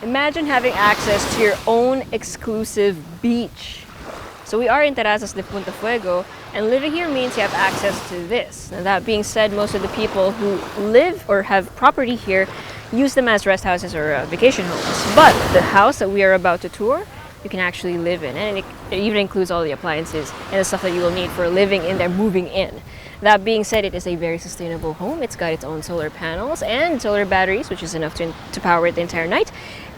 Imagine having access to your own exclusive beach. So we are in Terrazas de Punta Fuego, and living here means you have access to this. Now that being said, most of the people who live or have property here use them as rest houses or vacation homes. But the house that we are about to tour, you can actually live in, and it even includes all the appliances and the stuff that you will need for living in there, moving in. That being said, it is a very sustainable home. It's got its own solar panels and solar batteries, which is enough to power it the entire night.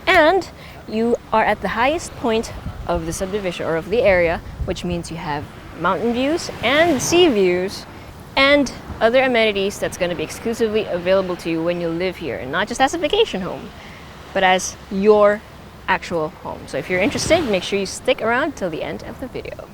And you are at the highest point of the subdivision or of the area, which means you have mountain views and sea views and other amenities that's going to be exclusively available to you when you live here, and not just as a vacation home, but as your actual home. So if you're interested, make sure you stick around till the end of the video.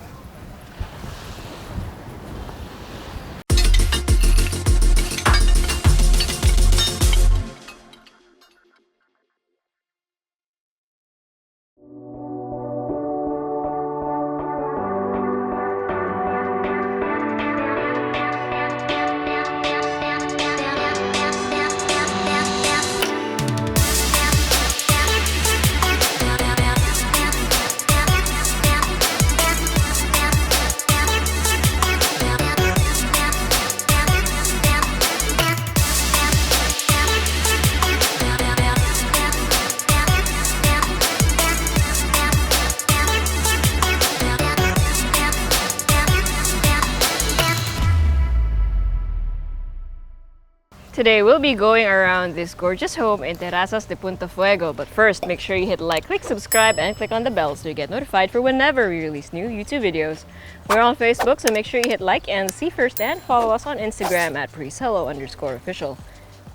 Today we'll be going around this gorgeous home in Terrazas de Punta Fuego, but first make sure you hit like, click subscribe, and click on the bell so you get notified for whenever we release new YouTube videos. We're on Facebook, so make sure you hit like and see first, and follow us on Instagram at Presello_official.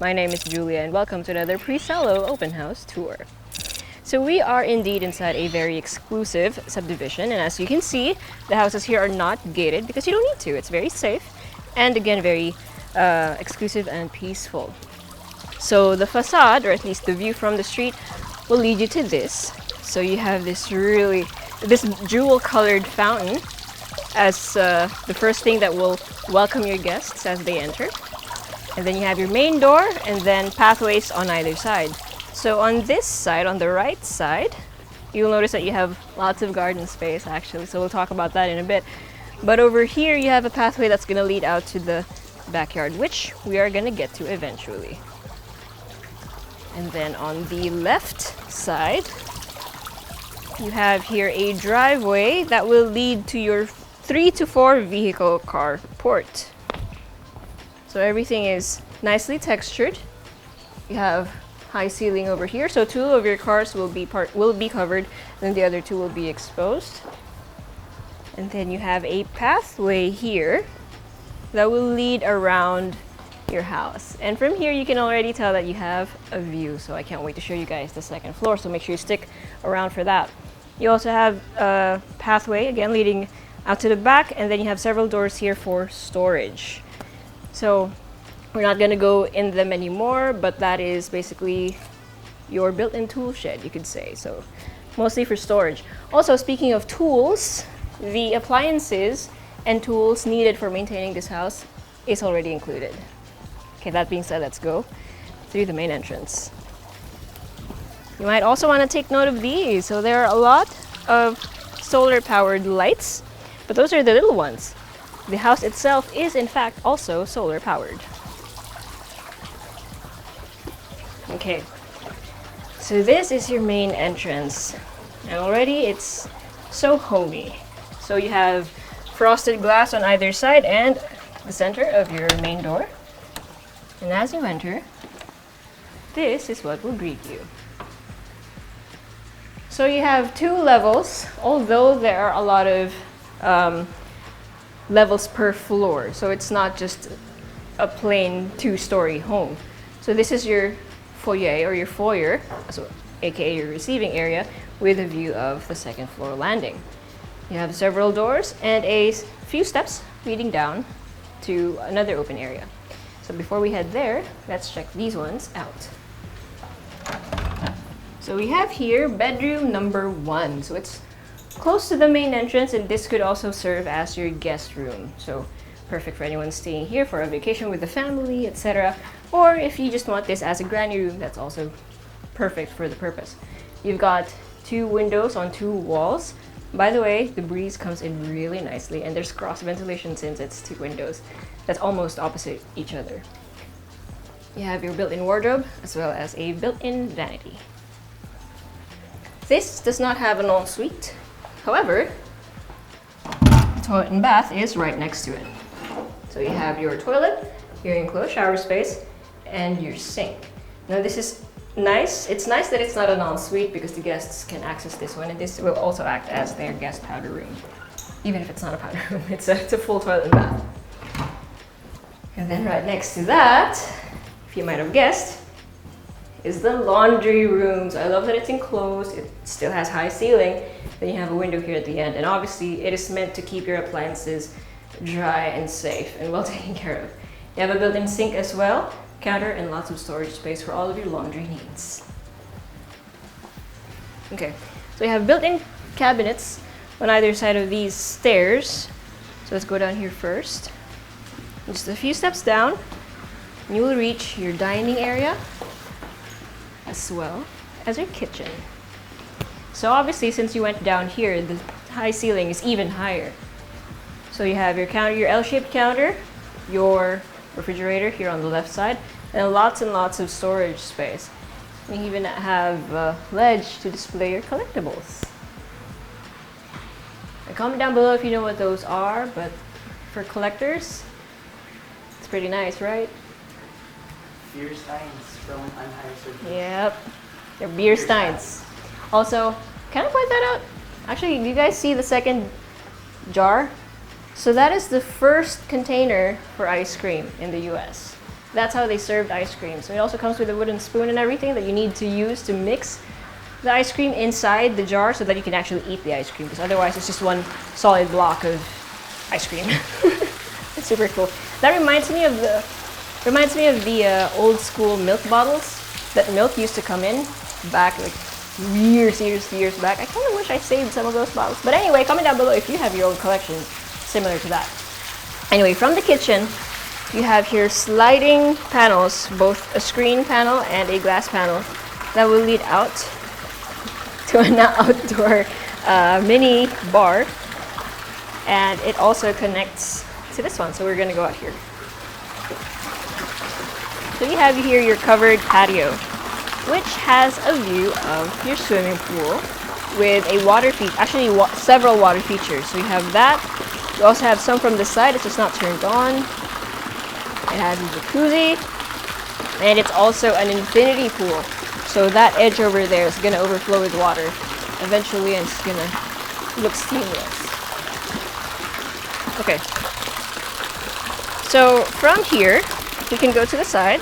My name is Julia, and welcome to another Presello open house tour. So we are indeed inside a very exclusive subdivision, and as you can see, the houses here are not gated because you don't need to. It's very safe and again very exclusive and peaceful. So the facade, or at least the view from the street, will lead you to this. So you have this jewel colored fountain as the first thing that will welcome your guests as they enter. And then you have your main door and then pathways on either side. So on this side, on the right side, you'll notice that you have lots of garden space actually, so we'll talk about that in a bit. But over here you have a pathway that's going to lead out to the backyard, which we are going to get to eventually. And then on the left side, you have here a driveway that will lead to your 3 to 4 vehicle carport. So everything is nicely textured. You have high ceiling over here, so 2 of your cars will be covered, then the other 2 will be exposed. And then you have a pathway here that will lead around your house. And from here you can already tell that you have a view, so I can't wait to show you guys the second floor, so make sure you stick around for that. You also have a pathway again leading out to the back, and then you have several doors here for storage. So we're not going to go in them anymore, but that is basically your built-in tool shed, you could say, so mostly for storage. Also, speaking of tools, the appliances and tools needed for maintaining this house is already included. Okay, that being said, let's go through the main entrance. You might also want to take note of these. So there are a lot of solar powered lights, but those are the little ones. The house itself is in fact also solar powered. Okay, so this is your main entrance, and already it's so homey. So you have frosted glass on either side and the center of your main door. And as you enter, this is what will greet you. So you have 2 levels, although there are a lot of levels per floor. So it's not just a plain 2-story home. So this is your foyer, or your foyer, so aka your receiving area, with a view of the second floor landing. You have several doors and a few steps leading down to another open area. So before we head there, let's check these ones out. So we have here bedroom number 1. So it's close to the main entrance, and this could also serve as your guest room. So perfect for anyone staying here for a vacation with the family, etc. Or if you just want this as a granny room, that's also perfect for the purpose. You've got 2 windows on 2 walls. By the way, the breeze comes in really nicely, and there's cross ventilation since it's 2 windows that's almost opposite each other. You have your built-in wardrobe as well as a built-in vanity. This does not have an ensuite. However, the toilet and bath is right next to it. So you have your toilet, your enclosed shower space, and your sink. Now this is nice. It's nice that it's not an ensuite because the guests can access this one, and this will also act as their guest powder room. Even if it's not a powder room, it's a full toilet and bath. And then right next to that, if you might have guessed, is the laundry room. So I love that it's enclosed. It still has high ceiling. Then you have a window here at the end, and obviously it is meant to keep your appliances dry and safe and well taken care of. You have a built-in sink as well, counter, and lots of storage space for all of your laundry needs. Okay, so you have built-in cabinets on either side of these stairs. So let's go down here first. Just a few steps down, and you will reach your dining area as well as your kitchen. So obviously, since you went down here, the high ceiling is even higher. So you have your counter, your L-shaped counter, your refrigerator here on the left side, and lots of storage space. You even have a ledge to display your collectibles. And comment down below if you know what those are, but for collectors, it's pretty nice, right? Beer steins from Anheuser. Yep, they're beer steins. Also, can I point that out? Actually, do you guys see the second jar? So that is the first container for ice cream in the US. That's how they served ice cream. So it also comes with a wooden spoon and everything that you need to use to mix the ice cream inside the jar so that you can actually eat the ice cream, because otherwise it's just one solid block of ice cream. It's super cool. That reminds me of the old school milk bottles that milk used to come in back like years back. I kind of wish I saved some of those bottles. But anyway, comment down below if you have your own collection similar to that. Anyway, from the kitchen, you have here sliding panels, both a screen panel and a glass panel that will lead out to an outdoor mini bar. And it also connects to this one, so we're gonna go out here. So you have here your covered patio, which has a view of your swimming pool with a water feature, actually several water features. So you have that. You also have some from the side, it's just not turned on. It has a jacuzzi, and it's also an infinity pool. So that edge over there is gonna overflow with water eventually, and it's gonna look seamless. Okay. So from here, you can go to the side.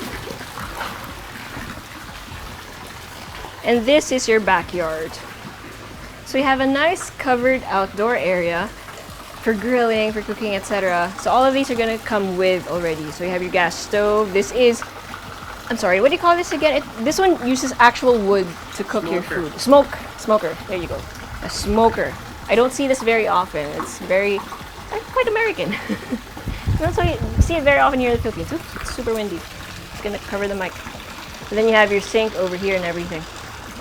And this is your backyard. So you have a nice covered outdoor area for grilling, for cooking, etc. So all of these are gonna come with already. So you have your gas stove. This is, I'm sorry, what do you call this again? This one uses actual wood to cook your food. Smoker, there you go. A smoker. I don't see this very often. It's quite American. You also see it very often here in the Philippines. Oops, it's super windy. It's gonna cover the mic. And then you have your sink over here and everything.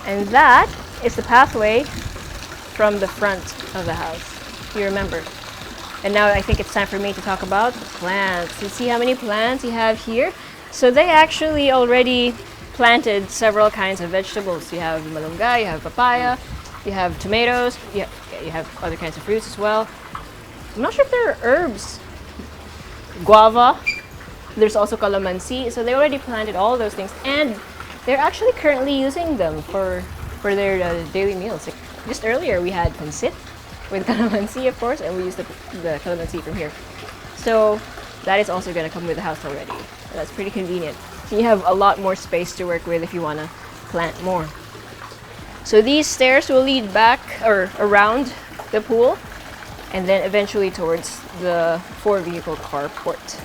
And that is the pathway from the front of the house, if you remember. And now I think it's time for me to talk about plants. You see how many plants you have here? So they actually already planted several kinds of vegetables. You have malunggay, you have papaya, you have tomatoes, you have other kinds of fruits as well. I'm not sure if there are herbs. Guava, there's also calamansi. So they already planted all those things, and they're actually currently using them for their daily meals. Just earlier we had pancit with calamansi, of course, and we used the calamansi from here. So that is also going to come with the house already. So that's pretty convenient. So you have a lot more space to work with if you want to plant more. So these stairs will lead back or around the pool, and then eventually towards the 4-vehicle carport.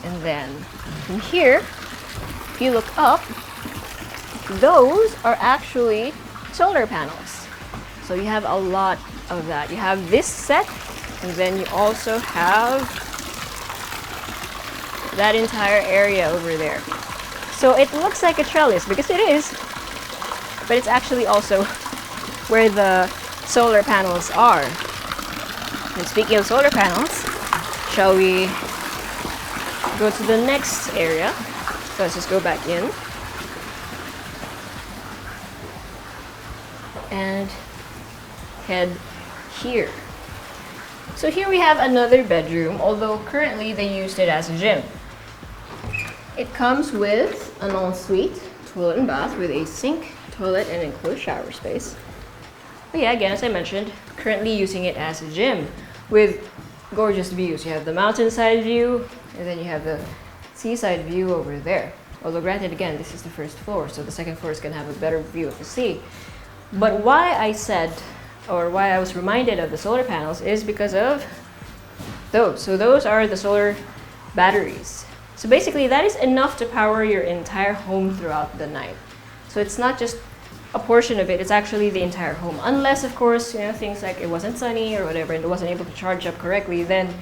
And then from here, if you look up, those are actually solar panels. So you have a lot of that. You have this set, and then you also have that entire area over there. So it looks like a trellis because it is, but it's actually also where the solar panels are. And speaking of solar panels, shall we go to the next area? So let's just go back in. And head here. So here we have another bedroom, although currently they used it as a gym. It comes with an ensuite, toilet and bath with a sink, toilet, and enclosed shower space. But yeah, again, as I mentioned, currently using it as a gym with gorgeous views. You have the mountainside view, and then you have the seaside view over there. Although granted, again, this is the first floor, so the second floor is going to have a better view of the sea. But why I said, or why I was reminded of the solar panels is because of those. So those are the solar batteries. So basically that is enough to power your entire home throughout the night. So it's not just a portion of it, it's actually the entire home. Unless, of course, you know, things like it wasn't sunny or whatever and it wasn't able to charge up correctly, then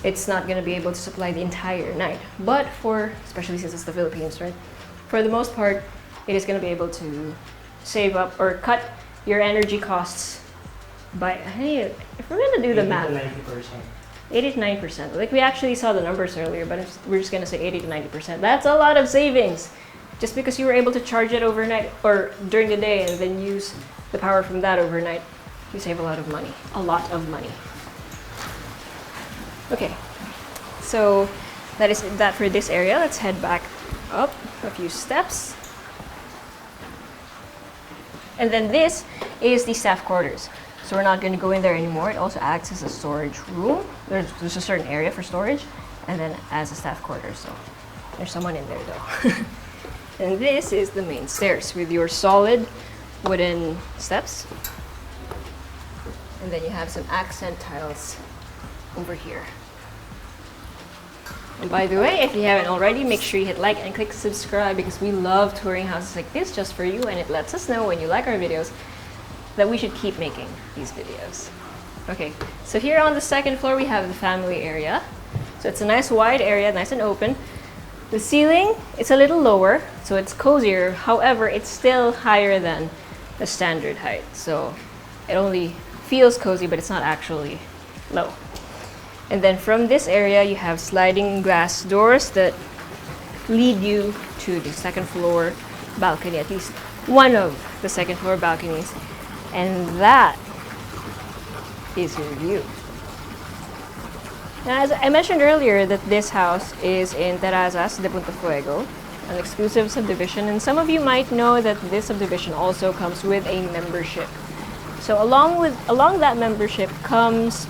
it's not going to be able to supply the entire night. But for, especially since it's the Philippines, right? For the most part, it is going to be able to save up or cut your energy costs by, hey, if we're going to do the math, 80 to 90%. Like we actually saw the numbers earlier, but we're just going to say 80 to 90%. That's a lot of savings. Just because you were able to charge it overnight or during the day and then use the power from that overnight, you save a lot of money. A lot of money. Okay, so that is that for this area. Let's head back up a few steps. And then this is the staff quarters. So we're not going to go in there anymore. It also acts as a storage room. There's a certain area for storage, and then as a staff quarters. So there's someone in there though. And this is the main stairs with your solid wooden steps. And then you have some accent tiles over here. And by the way, if you haven't already, make sure you hit like and click subscribe because we love touring houses like this just for you, and it lets us know when you like our videos that we should keep making these videos. Okay, so here on the second floor we have the family area. So it's a nice wide area, nice and open. The ceiling, it's a little lower, so it's cozier. However, it's still higher than the standard height. So it only feels cozy, but it's not actually low. And then from this area, you have sliding glass doors that lead you to the second floor balcony, at least one of the second floor balconies. And that is your view. Now, as I mentioned earlier, that this house is in Terrazas de Punta Fuego, an exclusive subdivision, and some of you might know that this subdivision also comes with a membership. So along that membership comes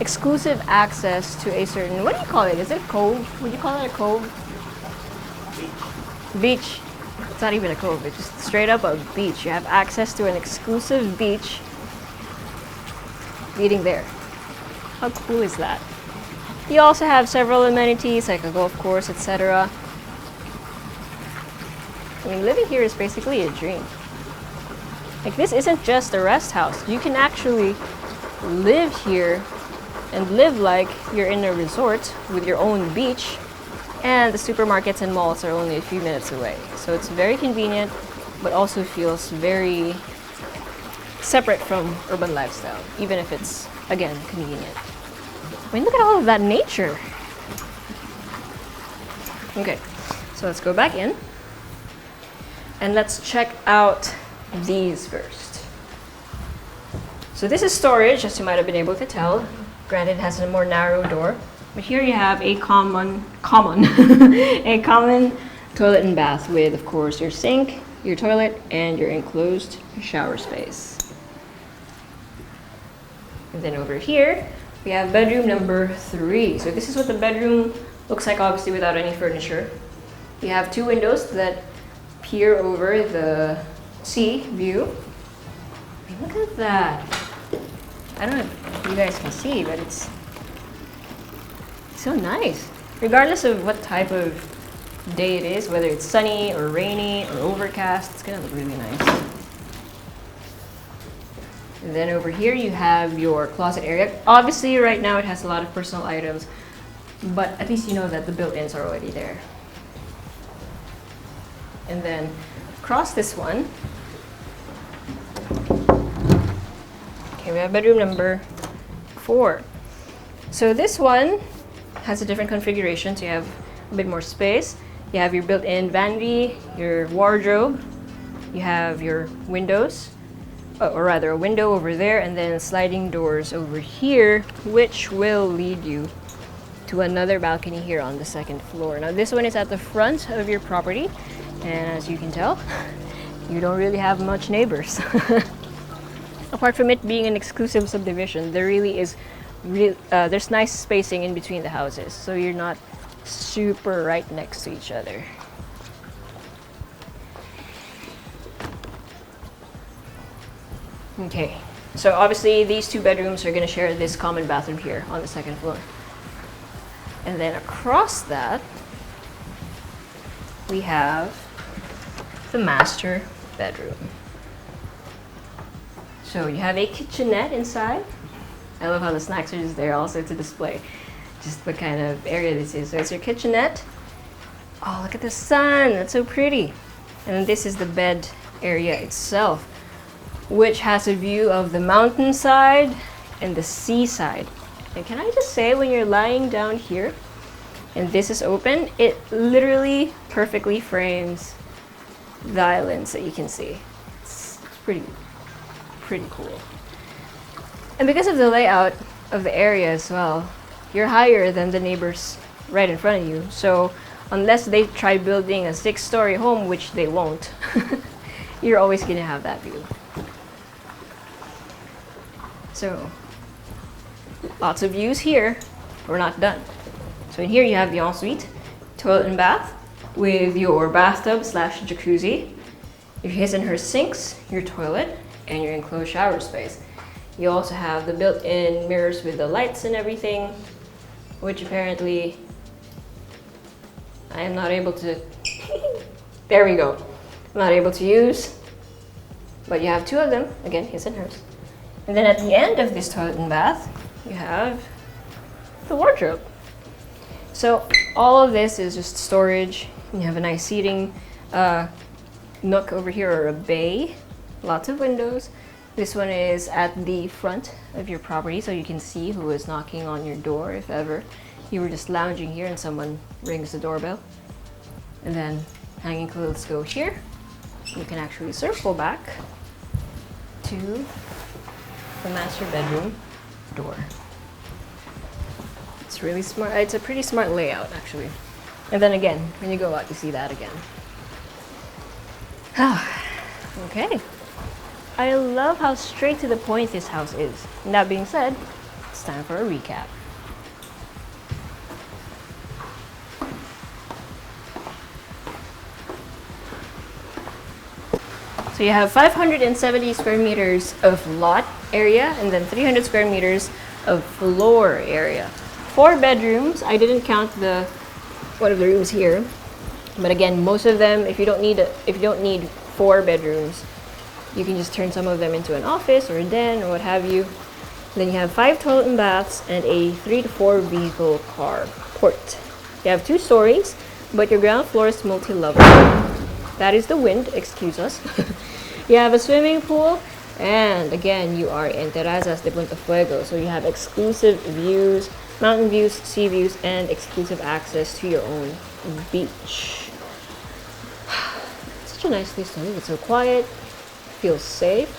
exclusive access to a certain, what do you call it? Is it a cove? Would you call it a cove? Beach. It's not even a cove, it's just straight up a beach. You have access to an exclusive beach leading there. How cool is that? You also have several amenities like a golf course, etc. I mean, living here is basically a dream. Like, this isn't just a rest house. You can actually live here and live like you're in a resort with your own beach, and the supermarkets and malls are only a few minutes away. So it's very convenient, but also feels very separate from urban lifestyle, even if it's, again, convenient. I mean, look at all of that nature. Okay, so let's go back in and let's check out these first. So this is storage, as you might have been able to tell. Granted, it has a more narrow door, but here you have a common a common toilet and bath with, of course, your sink, your toilet, and your enclosed shower space. And then over here, we have bedroom number 3. So this is what the bedroom looks like, obviously without any furniture. We have 2 windows that peer over the sea view. I mean, look at that. I don't know if you guys can see, but it's so nice. Regardless of what type of day it is, whether it's sunny or rainy or overcast, it's gonna look really nice. And then over here you have your closet area. Obviously right now it has a lot of personal items, but at least you know that the built-ins are already there. And then across this one, okay, we have bedroom number 4. So this one has a different configuration, so you have a bit more space. You have your built-in vanity, your wardrobe, you have your windows, or rather a window over there, and then sliding doors over here, which will lead you to another balcony here on the 2nd floor. Now this one is at the front of your property, and as you can tell, you don't really have much neighbors. Apart from it being an exclusive subdivision, there really is there's nice spacing in between the houses, so you're not super right next to each other. Okay, so obviously these 2 bedrooms are going to share this common bathroom here on the 2nd floor. And then across that, we have the master bedroom. So you have a kitchenette inside. I love how the snacks are just there also to display just what kind of area this is. So it's your kitchenette. Oh, look at the sun, that's so pretty. And then this is the bed area itself, which has a view of the mountainside and the seaside. And can I just say, when you're lying down here and this is open, it literally perfectly frames the islands that you can see. It's pretty cool. And because of the layout of the area as well, you're higher than the neighbors right in front of you. So unless they try building a 6-story home, which they won't, you're always gonna have that view. So lots of views here. We're not done. So in here you have the ensuite, toilet and bath with your bathtub / jacuzzi, your his and her sinks, your toilet, and your enclosed shower space. You also have the built-in mirrors with the lights and everything, which apparently I am not able to there we go. I'm not able to use, but you have 2 of them, again, his and hers. And then at the end of this toilet and bath, you have the wardrobe. So all of this is just storage. You have a nice seating nook over here, or a bay, lots of windows. This one is at the front of your property, so you can see who is knocking on your door if ever you were just lounging here and someone rings the doorbell. And then hanging clothes go here. You can actually circle back to the master bedroom door. It's really smart. It's a pretty smart layout, actually. And then again, when you go out, you see that again. Okay. I love how straight to the point this house is. And that being said, it's time for a recap. So you have 570 square meters of lot area and then 300 square meters of floor area. 4 bedrooms. I didn't count one of the rooms here, but again, most of them, if you don't need 4 bedrooms, you can just turn some of them into an office or a den or what have you. Then you have 5 toilet and baths and a 3 to 4 vehicle car port. You have 2 stories, but your ground floor is multi-level. That is the wind, excuse us. You have a swimming pool, and again, you are in Terrazas de Punta Fuego, so you have exclusive views, mountain views, sea views, and exclusive access to your own beach. Such a nice place to live. It's so quiet, feels safe,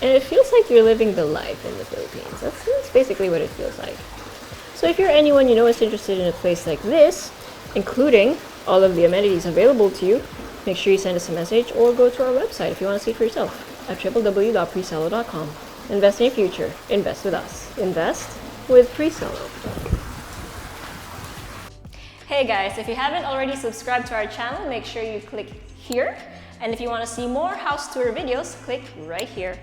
and it feels like you're living the life in the Philippines. That's basically what it feels like. So if you're anyone you know is interested in a place like this, including all of the amenities available to you, make sure you send us a message or go to our website if you want to see it for yourself at www.presello.com. Invest in your future. Invest with us. Invest with Presello. Hey guys, if you haven't already subscribed to our channel, make sure you click here. And if you want to see more house tour videos, click right here.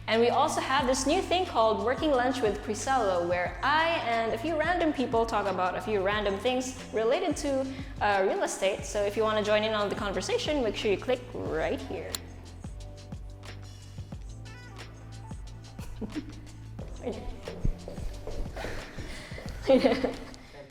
And we also have this new thing called Working Lunch with Presello, where I and a few random people talk about a few random things related to real estate. So if you want to join in on the conversation, make sure you click right here.